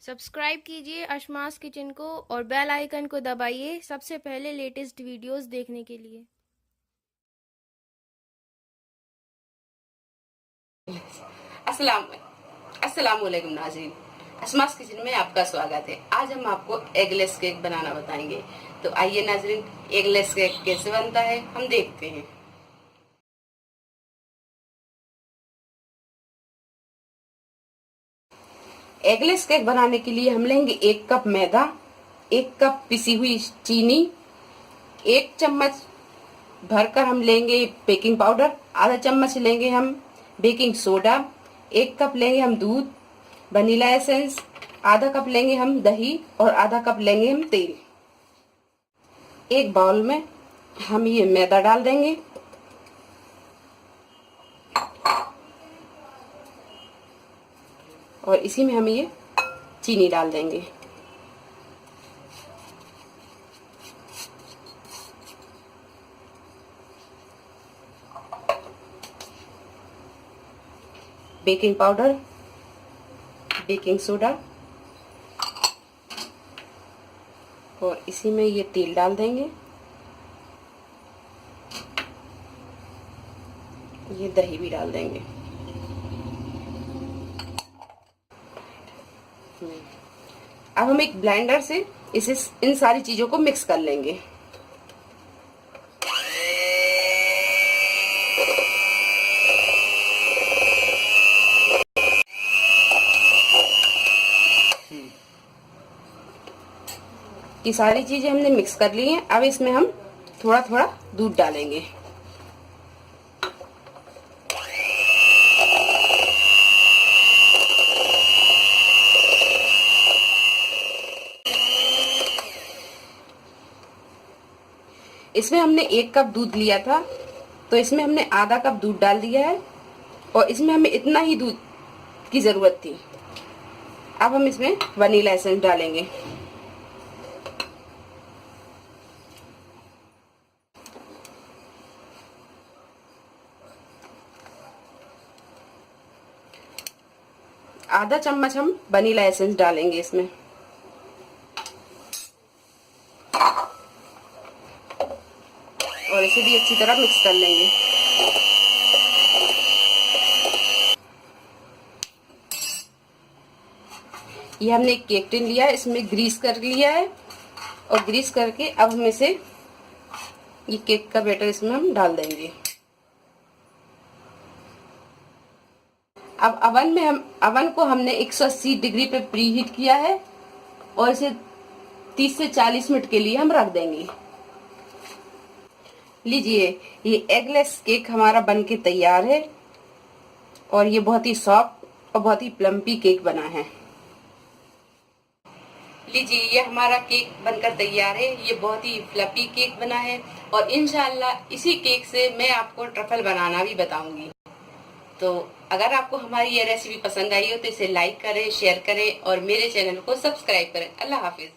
Subscribe कीजिए अशमास kitchen को और बेल आइकन को दबाइए सबसे पहले लेटेस्ट वीडियोस देखने के लिए। अस्सलाम अस्सलाम वालेकुम नाज़रीन, अशमास किचन में आपका स्वागत है। आज हम आपको एगलेस केक बनाना बताएंगे। तो आइए नाज़रीन, एगलेस केक कैसे बनता है हम देखते हैं। एगलेस केक बनाने के लिए हम लेंगे 1 कप मैदा, 1 कप पिसी हुई चीनी, 1 चम्मच भरकर हम लेंगे बेकिंग पाउडर, आधा चम्मच लेंगे हम बेकिंग सोडा, 1 कप लेंगे हम दूध, वनीला एसेंस, आधा कप लेंगे हम दही और आधा कप लेंगे हम तेल। एक बाउल में हम ये मैदा डाल देंगे और इसी में हम ये चीनी डाल देंगे। बेकिंग पाउडर, बेकिंग सोडा और इसी में ये तेल डाल देंगे। ये दही भी डाल देंगे। अब हम एक ब्लेंडर से इसे इन सारी चीजों को मिक्स कर लेंगे। ये सारी चीजें हमने मिक्स कर ली हैं। अब इसमें हम थोड़ा थोड़ा दूध डालेंगे। इसमें हमने 1 कप दूध लिया था, तो इसमें हमने आधा कप दूध डाल दिया है और इसमें हमें इतना ही दूध की जरूरत थी। अब हम इसमें वनीला एसेंस डालेंगे। आधा चम्मच हम वनीला एसेंस डालेंगे इसमें। और इसे भी अच्छी तरह मिक्स कर लेंगे। ये हमने एक केक टिन लिया है, इसमें ग्रीस कर लिया है और ग्रीस करके अब हम इसे ये केक का बैटर इसमें हम डाल देंगे। अब अवन को हमने 180 डिग्री पे प्री हीट किया है और इसे 30 से 40 मिनट के लिए हम रख देंगे। लीजिए, ये एगलेस केक हमारा बनके तैयार है और ये बहुत ही सॉफ्ट और बहुत ही प्लम्पी केक बना है। लीजिए, ये हमारा केक बनकर तैयार है। ये बहुत ही फ्लफी केक बना है और इंशाल्लाह इसी केक से मैं आपको ट्रफल बनाना भी बताऊंगी। तो अगर आपको हमारी ये रेसिपी पसंद आई हो तो इसे लाइक करें, शेयर करें और मेरे चैनल को सब्सक्राइब करें। अल्लाह हाफिज।